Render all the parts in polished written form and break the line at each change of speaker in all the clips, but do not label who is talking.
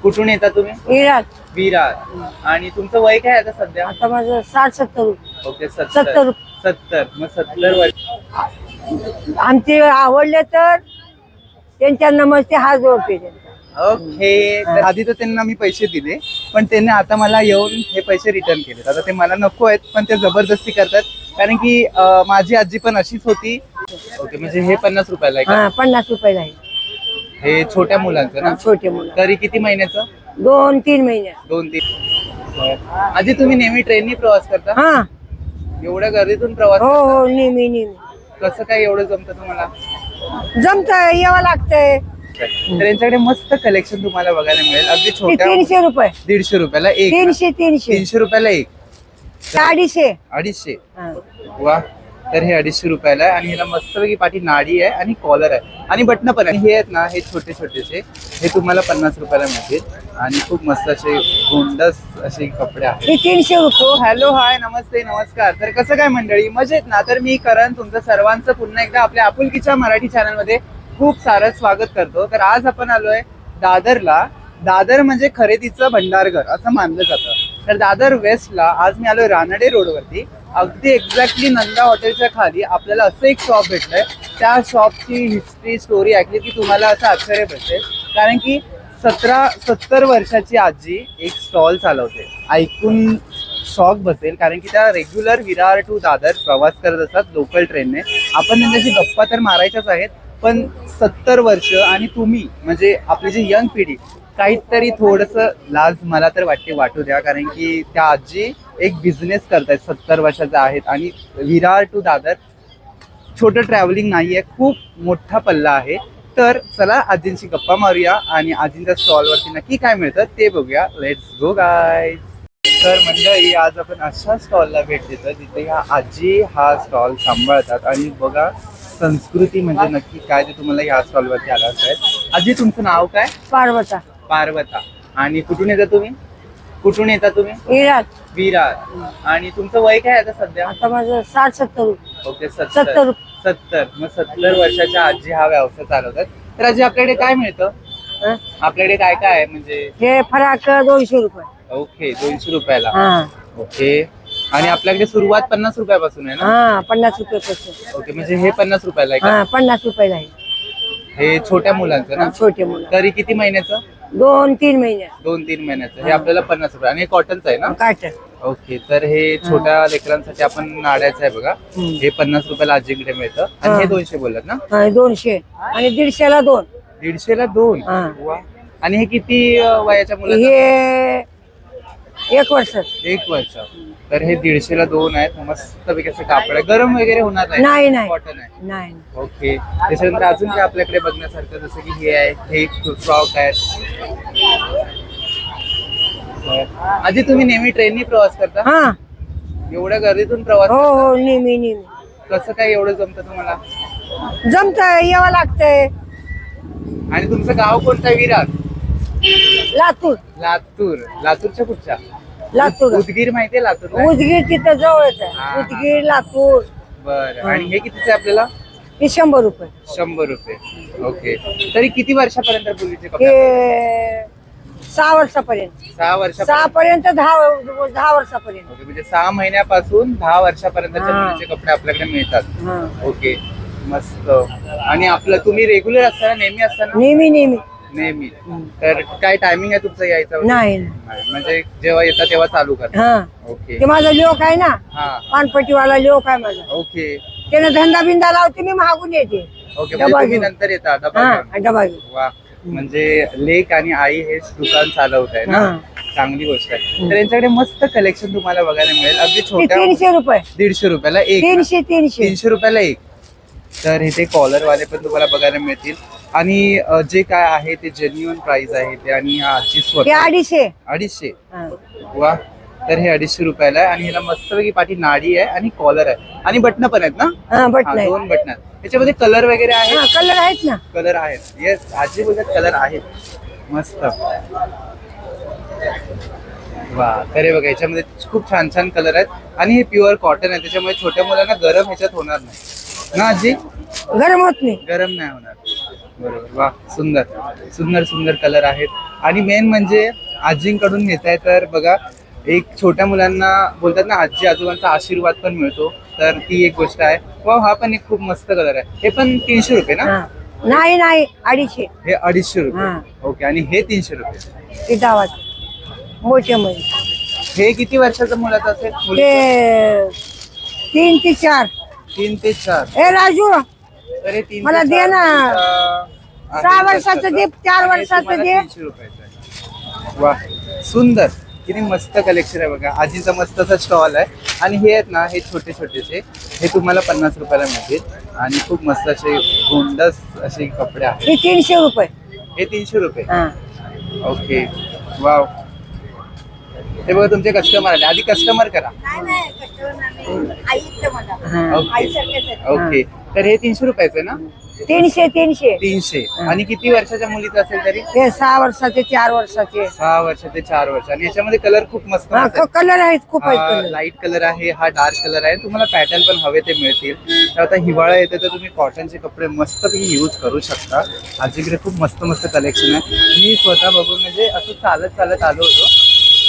कुठून येता तुम्ही?
विराट.
विरार. आणि तुमचं वय काय आता सध्या?
आता माझं 60-70.
ओके,
70.
70. मग 70 वर्ष.
आमचे आवडले तर त्यांच्या नमस्ते हात जोडते त्यांचा.
ओके, तर आधी तर त्यांना मी पैसे दिले, पण त्यांनी आता मला येऊन हे पैसे रिटर्न केले. आता ते मला नको आहेत, पण ते जबरदस्ती करतात, कारण की माझी आजी पण अशीच होती. ओके, म्हणजे हे 50 रुपयाला आहे का?
हा, 50 रुपयाला आहे.
हे छोट्या मुलांचं ना?
छोटे मुलं
तरी किती महिन्याचं?
2-3 महिने.
2-3. आजी तुम्ही नेहमी ट्रेननी प्रवास करता?
हा,
एवढ्या गर्दीतून प्रवास
हो
करता?
हो, नेहमी.
कसं काय एवढं जमतं तुम्हाला?
जमतंय, यावं लागतंय.
तर यांच्याकडे मस्त कलेक्शन तुम्हाला बघायला मिळेल. अगदी
ते
छोट्या
300 रुपये.
150 रुपयाला एक.
300.
300 रुपयाला एक.
250.
250.
हा.
वा, तर हे 250 रुपयाला आहे. आणि ह्याला मस्तपैकी पाठी नाडी आहे आणि कॉलर आहे आणि बटणं पण आहे. हे आहेत ना, हे छोटे छोटेसे, हे तुम्हाला 50 रुपयाला मिळतील. आणि खूप मस्त असे गोंडस असे कपडे आहेत.
हे 300 रुपये.
हॅलो, हाय, नमस्ते, नमस्कार. तर कसं काय मंडळी, मजेत ना? तर मी करण तुमचं सर्वांचं पुन्हा एकदा आपल्या आपुलकीच्या मराठी चॅनलमध्ये खूप सारं स्वागत करतो. तर आज आपण आलोय दादरला. दादर म्हणजे खरेदीचं भंडारघर असं मानलं जातं. तर दादर वेस्टला आज मी आलोय रानडे रोडवरती. अगदी एक्झॅक्टली नंदा हॉटेलच्या खाली आपल्याला असं एक शॉप भेटलंय. त्या शॉपची हिस्ट्री स्टोरी ऐकली की तुम्हाला असं आश्चर्य भेटेल, कारण की 70 वर्षाची आजी एक स्टॉल चालवते. ऐकून शॉक बसेल, कारण की त्या रेग्युलर विरार टू दादर प्रवास करत असतात लोकल ट्रेनने. आपण त्यांच्याशी गप्पा तर मारायच्याच आहेत, पण 70 वर्ष आणि तुम्ही म्हणजे आपली जी यंग पिढी, काहीतरी थोडंसं लाज मला तर वाटू द्या, कारण की त्या आजी एक बिझनेस करतायत, 70 वर्षाचा आहेत. आणि विरार टू दादर छोटं ट्रॅव्हलिंग नाही आहे, खूप मोठा पल्ला आहे. तर चला आजींशी गप्पा मारूया आणि आजींच्या स्टॉलवरती नक्की काय मिळतं ते बघूया. Let's go guys. तर मंडळी, आज आपण अशा स्टॉलला भेट देतो जिथे ह्या आजी हा स्टॉल सांभाळतात. आणि बघा, संस्कृती म्हणजे नक्की काय ते तुम्हाला ह्या स्टॉलवरती आला असेल. आजी तुमचं नाव काय?
पार्वता.
पार्वता. आणि कुठून येता तुम्ही?
विराट.
विरार. आणि तुमचं वय काय आता सध्या?
आता माझं 60-70.
ओके,
70.
70. मग 70 वर्षाच्या आजी हा व्यवसाय चालवतात. तर आजी आपल्याकडे काय मिळतं?
हं?
आपल्याकडे काय काय आहे म्हणजे?
हे फराक 200 रुपये.
ओके, 200 रुपयाला.
हा
ओके. आणि आपल्याकडे सुरुवात 50 रुपयापासून आहे ना?
हा, 50 रुपये पासून.
ओके, म्हणजे हे 50 रुपयाला आहे का?
हा, 50 रुपयाला आहे.
हे छोट्या मुलांचं ना?
छोटे मुलं
तरी किती महिन्याचं?
2-3 महिने.
2-3 महिन्याचं. हे आपल्याला 50 रुपये. आणि हे कॉटनचं आहे ना?
काटन.
ओके, तर हे छोट्या लेकरांसाठी आपण नाड्याचं आहे बघा. हे 50 रुपयाला आजीकडे मिळतं. आणि हे 200 बोलत ना?
हा, 200 आणि 150ला 2.
150ला 2.
हा.
वा. आणि हे किती वयाच्या मुलाचं?
हे 1 वर्ष.
1 वर्ष. तर हे 150ला 2 आहेत. मस्त पैकी असं कापड आहे. गरम वगैरे होणार
नाही, नाही.
कॉटन आहे.
नाही.
ओके. त्याच्यानंतर अजून काय आपल्याकडे बघण्यासारखं, जसं की हे आहे, हे फ्रॉक आहे. आजी तुम्ही नेहमी ट्रेननी प्रवास करता?
हा,
एवढ्या गर्दीतून प्रवास
हो
करता?
हो, नेहमी.
कसं काय एवढं जमतं तुम्हाला?
जमतंय, यावं लागतंय.
आणि तुमचं गाव कोणतं? विरार.
लातूर.
लातूरच्या कुठच्या?
लातूर.
उदगीर माहितीये लातूर?
उदगीर तिथं जवळच
हा.
आहे. उदगीर, लातूर.
बरं. आणि हे कितीच आहे आपल्याला?
हे 100 रुपये.
100 रुपये. ओके. तरी किती वर्षापर्यंत पूर्वीचे कपडे?
हे 6 वर्षापर्यंत.
6 वर्षा.
6 पर्यंत 10 वर्षापर्यंत.
ओके, म्हणजे 6 महिन्यापासून 10 वर्षापर्यंतच्या
हा.
मुलीचे कपडे आपल्याकडे मिळतात.
हा.
ओके, मस्त. आणि आपलं तुम्ही रेग्युलर असताना, नेहमी असताना?
नेहमी.
नेहमी. तर काय टायमिंग आहे तुमचं यायचं?
नाही.
म्हणजे जेव्हा येतात तेव्हा चालू करता?
हा,
ओके.
ते माझा लोक आहे ना,
हा.
पानपट्टीवाला लोक आहे माझा.
ओके.
त्याने धंदा बिंदा लावते, मी मागून येते.
ओके,
डबा
म्हणजे तुम्ही
घेऊन.
नंतर येता डबा
हा,
घेऊन.
डबा घेऊन.
वा. म्हणजे लेक आणि आई हे दुकान चालवत आहे ना?
हा.
चांगली गोष्ट आहे. तर यांच्याकडे मस्त कलेक्शन तुम्हाला बघायला मिळेल. अगदी
ते
छोट्या
300 रुपये.
150 रुपयाला एक.
300.
300 रुपयाला एक. तर हे ते कॉलर वाले पण तुम्हाला बघायला मिळतील. आणि जे काय आहे ते जेन्युइन प्राइस आहे ते. आणि हा आजची
ते
स्वतः
250.
250.
हा.
वा. तर हे 250 रुपयाला आहे. आणि ह्याला मस्तपैकी पाठी नाडी आहे आणि कॉलर आहे आणि बटणं पण आहेत ना?
हा, बट
हा,
नाही.
2 बटणं आहेत. त्याच्यामध्ये कलर वगैरे आहे?
हा, कलर आहेत ना.
कलर आहेत. येस, आजी बोलतात कलर आहेत. मस्त. वा. तर हे बघा, याच्यामध्ये खूप छान छान कलर आहेत. आणि हे प्युअर कॉटन आहे, त्याच्यामुळे छोट्या मुलांना गरम ह्याच्यात होणार नाही ना आजी?
गरम होत नाही.
गरम नाही होणार. बरोबर, वा, सुंदर सुंदर सुंदर कलर आहेत. आणि मेन म्हणजे आजींकडून घेताय तर बघा, एक छोट्या मुलांना बोलतात ना आजी आजोबांचा आशीर्वाद पण मिळतो, तर ती एक गोष्ट आहे. वा, हा पण एक खूप मस्त कलर आहे. हे पण 300 रुपये ना?
हा. नाही नाही 250.
हे 250 रुपये.
हा.
ओके, आणि हे 300 रुपये.
ते गावात मोठे मध्ये
हे किती वर्षाचं मुलाचं असेल?
ते 3 ते 4.
3 ते 4.
ए राजू,
तर हे 3
मला
ते
दे
4
ना.
आहे
6 वर्षाचं दे, 4
आणि
वर्षाचं
तुम्हाला
दे.
300 रुपयाचं आहे. वा, सुंदर, किती मस्त कलेक्शन आहे बघा. आजीचा मस्त असा स्टॉल आहे. आणि हे आहेत ना, हे छोटे छोटेसे, हे तुम्हाला 50 रुपयाला मिळतील. आणि खूप मस्त असे गोंडस असे कपडे आहेत.
हे 300 रुपये.
हे 300 रुपये.
हा.
Okay, wow. हे बघा तुमचे कस्टमर आले, आधी कस्टमर करा.
हा.
ओके ओके, तर हे 300 रुपयाचं आहे ना?
300 300.
300. आणि किती वर्षाच्या मुलीचं असेल तरी?
हे 6 वर्षाचे 4 वर्षाचे.
6 वर्ष ते 4 वर्ष. आणि याच्यामध्ये कलर खूप मस्त
हा,
मस्त आहेत.
कलर आहेत, खूप आहेत
हा
कलर.
लाईट कलर आहे, हा डार्क कलर आहे. तुम्हाला पॅटर्न पण हवे ते मिळतील. तर आता हिवाळा येते तर तुम्ही कॉटनचे कपडे मस्तपैकी यूज करू शकता. आजीकडे खूप मस्त मस्त कलेक्शन आहे. मी स्वतः बघून म्हणजे असं चालत चालत आलो होतो.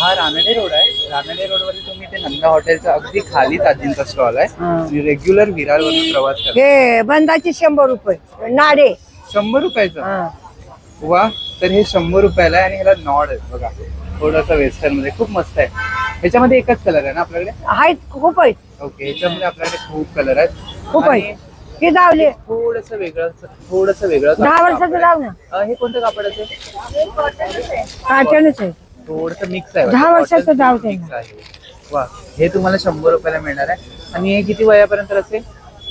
हा रानडे रोड आहे. रानडे रोडवरती तुम्ही ते नंदा हॉटेलच्या अगदी खालीच आजींचा स्टॉल आहे.
हा.
आणि रेग्युलर विरारवरून प्रवास करतो.
हे बंदाचे 100 रुपये नाडे.
100 रुपयाचं.
हा.
वा, तर हे 100 रुपयाला आहे. आणि ह्याला नॉड आहे बघा, थोडंसं वेस्टर्न मध्ये, खूप मस्त आहे. ह्याच्यामध्ये एकच कलर आहे ना आपल्याकडे?
आहेत, खूप आहेत,
ओके, ह्याच्यामध्ये आपल्याकडे खूप कलर आहेत.
खूप
आणि
आहेत. हे दावले
थोडंसं वेगळं
10 वर्षाचं लाव ना.
हे कोणतं कापड असेल?
काटनच आहे.
थोडंसं मिक्स आहे.
10 वर्षाचं दाव ते.
मिक्स आहे. वा, हे तुम्हाला 100 रुपयाला मिळणार आहे. आणि हे किती वयापर्यंत असेल?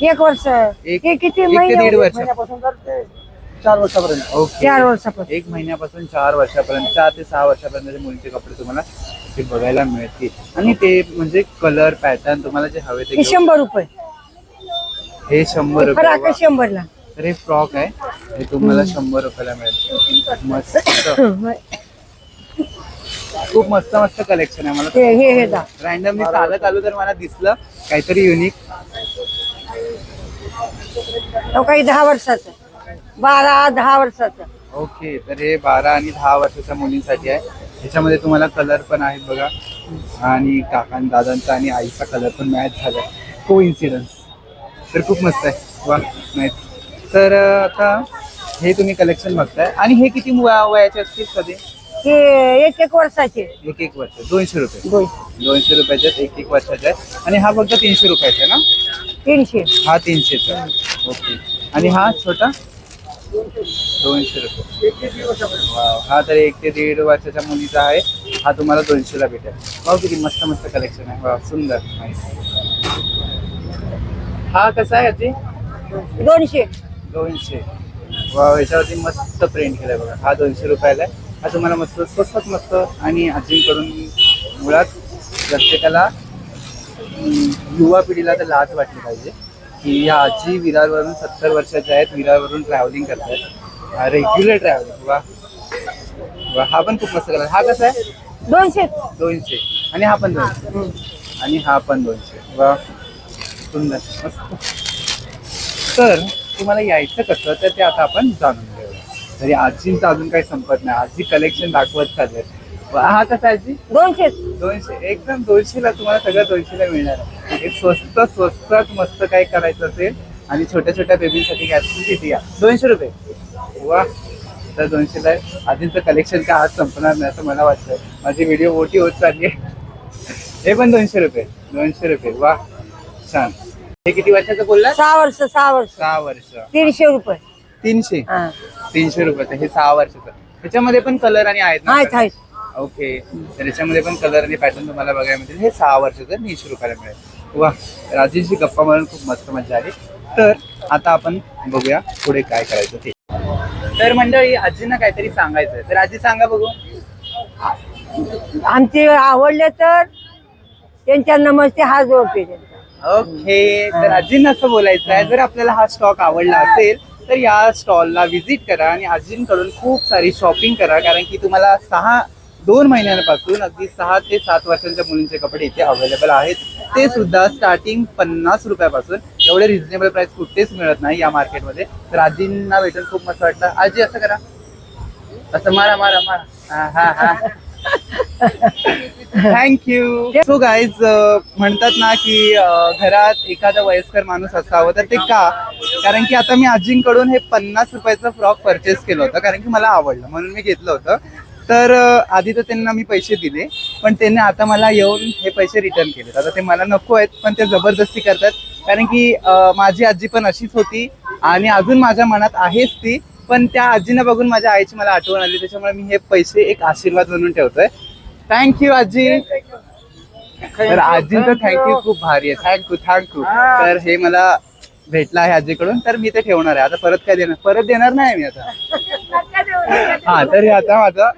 1 वर्ष.
एक
हे किती
1 ते
महिने?
1.5 वर्ष.
4 वर्षापर्यंत.
ओके,
4 वर्षापर्यंत.
1 महिन्यापासून 4 वर्षापर्यंत, 4 ते 6 वर्षापर्यंत मुलींचे कपडे तुम्हाला ते बघायला मिळतील. आणि ते म्हणजे कलर पॅटर्न तुम्हाला जे हवे ते
हे
घेऊ.
100 रुपये.
हे 100
फराक
रुपये.
100 ला.
तर हे फ्रॉक आहे, हे तुम्हाला 100 रुपयाला मिळेल. मस्त, खूप मस्त मस्त कलेक्शन आहे. मला
हे दा.
रॅन्डमली चालत आलो तर मला दिसलं काहीतरी युनिक.
काही 10 वर्षाचं, 12-10 वर्षाचं.
ओके, तर हे 12 आणि 10 वर्षाच्या मुलींसाठी आहे. ह्याच्यामध्ये तुम्हाला कलर पण आहेत बघा. आणि काकां दादांचा आणि आईचा कलर पण मॅच झालाय, को इन्सिडन्स. तर खूप मस्त आहे. वा, नाईस. तर आता हे तुम्ही कलेक्शन बघताय. आणि हे किती वयाचे असतील कधी?
हे 1-1 वर्षाचे.
1-1 वर्ष. 200 रुपये.
200.
रुपयाचे 1-1 वर्षाचे आहे. आणि हा फक्त 300 रुपयाचा आहे ना?
300.
हा 300चा. ओके, आणि हा छोटा 200 रुपये. वाव, हा तर 1 ते 1.5 वर्षाच्या मुलीचा आहे. हा तुम्हाला 200ला भेटेल. वाव, किती मस्त मस्त कलेक्शन आहे. वाव, सुंदर, नाईस. हा कसा आहे याची?
200.
200. वाव, याच्यावरती मस्त प्रिंट केलाय बघा. हा 200 रुपयाला आहे. हा तुम्हाला मस्त स्वस्तात मस्त. आणि आजींकडून मुळात प्रत्येकाला युवा पिढीला तर लाज वाटली पाहिजे की या आजी विरारवरून 70 वर्षाच्या आहेत, विरारवरून ट्रॅव्हलिंग करतात, रेग्युलर ट्रॅव्हलिंग. वा वा, हा पण खूप मस्त कलर. हा कसा आहे?
200.
200. आणि हा पण 200. आणि हा पण 200. वा, सुंदर, मस्त. तर तुम्हाला यायचं कसं, तर ते आता आपण जाणून घेऊया. तरी आजींचं अजून काही संपत नाही, आजी कलेक्शन दाखवत चालले. हा कसा आजी?
200.
200. एकदम 200ला तुम्हाला सगळं 200ला मिळणार आहे. एक स्वस्तात मस्त काय करायचं असेल आणि छोट्या छोट्या बेबीसाठी घ्यायचं तिथे या. 200 रुपये. वा, तर 200ला आहे. आजींचं कलेक्शन काय आज संपणार नाही असं मला वाटतं. माझी व्हिडिओ मोठी होत चालली आहे. हे पण 200 रुपये. 200 रुपये. वा, छान. हे किती वर्षाचं बोलला?
6 वर्ष. 6 वर्ष.
6 वर्ष.
300 रुपये.
300.
हा.
300 रुपये. हे 6 वर्षाचं. ह्याच्यामध्ये पण कलर आणि आहेत ना?
आहेत.
ओके, तर याच्यामध्ये पण कलर आणि पॅटर्न तुम्हाला बघायला मिळतील. हे 6 वर्षाचं 300 रुपयाला मिळेल. वा, राजेशची गप्पा मारून खूप मस्त मजा आली. तर आता आपण बघूया पुढे काय करायचं ते. तर मंडळी, आजींना काहीतरी सांगायचं आहे, तर आजी सांगा बघू.
आमचे आवडले तर त्यांच्या नमस्ते हात जोडते त्यांचा.
ओके, तर आजींना असं बोलायचं आहे, जर आपल्याला हा स्टॉक आवडला असेल तर या स्टॉलला व्हिजिट करा आणि आजींकडून खूप सारी शॉपिंग करा. कारण की तुम्हाला 2 महिन्यांपासून अगदी 6 ते 7 वर्षांच्या मुलींचे कपडे इथे अवेलेबल आहेत. ते सुद्धा स्टार्टिंग 50 रुपयापासून एवढे रिझनेबल प्राइस कुठेच मिळत नाही या मार्केटमध्ये. तर आजींना भेटून खूप मस्त वाटतं. आजी असं करा, असं मारा मारा मारा. हा हा थँक्यू. सो गाईज, म्हणतात ना की घरात एखादा वयस्कर माणूस असावं, तर ते का? कारण की आता मी आजींकडून हे 50 रुपयाचं फ्रॉक परचेस केलं होतं, कारण की मला आवडलं म्हणून मी घेतलं होतं. तर आधी तर त्यांना मी पैसे दिले, पण त्यांनी आता मला येऊन हे पैसे रिटर्न केलेत. आता ते मला नको आहेत, पण ते जबरदस्ती करतात, कारण की माझी आजी पण अशीच होती आणि अजून माझ्या मनात आहेच ती. पण त्या आजीनं बघून माझ्या आईची मला आठवण आली, त्याच्यामुळे मी हे पैसे एक आशीर्वाद म्हणून ठेवतोय. थँक्यू आजी. तर आजींचं थँक्यू खूप भारी आहे. थँक्यू. तर हे मला भेटलं आहे आजीकडून, तर मी ते ठेवणार आहे. आता परत काय देणार? परत देणार नाही मी आता. हा, तर हे आता माझं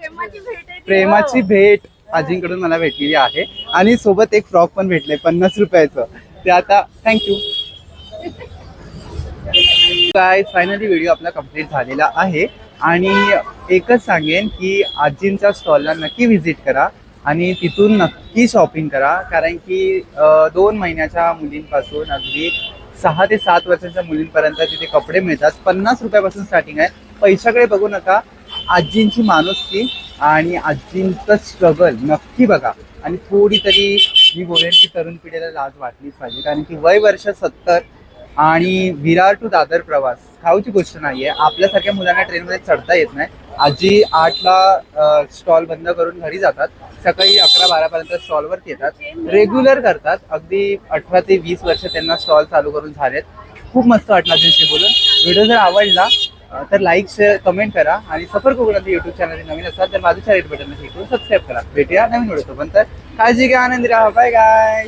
प्रेमाची भेट आजींकडून मला भेटलेली आहे आणि सोबत एक फ्रॉक पण भेटलंय 50 रुपयाचं. ते आता थँक्यू. काय फायनली व्हिडिओ आपला कंप्लीट झालेला आहे आणि एकच सांगेन की आजींच्या स्टॉलला नक्की व्हिजिट करा आणि तिथून नक्की शॉपिंग करा, कारण की 2 महिन्याच्या मुलींपासून अगदी 6 ते 7 वर्षांच्या मुलींपर्यंत तिथे कपडे मिळतात. 50 रुपयापासून स्टार्टिंग आहे. पैशाकडे बघू नका, आजींची माणुसकी आणि आजींचं स्ट्रगल नक्की बघा. आणि थोडी तरी मी बोलेन की तरुण पिढीला लाज वाटलीच पाहिजे, कारण की वय वर्ष 70 आणि विरार टू दादर प्रवास खाऊची गोष्ट नाहीये. आपल्यासारख्या मुलांना ट्रेनमध्ये चढता येत नाही. आजी 8ला स्टॉल बंद करून घरी जातात, सकाळी 11-12 पर्यंत स्टॉलवरती येतात, रेग्युलर करतात. अगदी 18 ते 20 वर्ष त्यांना स्टॉल चालू करून झालेत. खूप मस्त वाटलं आजींशी बोलून. व्हिडिओ जर आवडला तर लाईक, शेअर, कमेंट करा आणि सफर कोकणात युट्यूब चॅनल नवीन असाल तर बाजूच्या रेड बटनला क्लिक करून सबस्क्राईब करा. भेटूया नवीन व्हिडिओ. पण तर काळजी घ्या, आनंदी राहा. बाय गाय.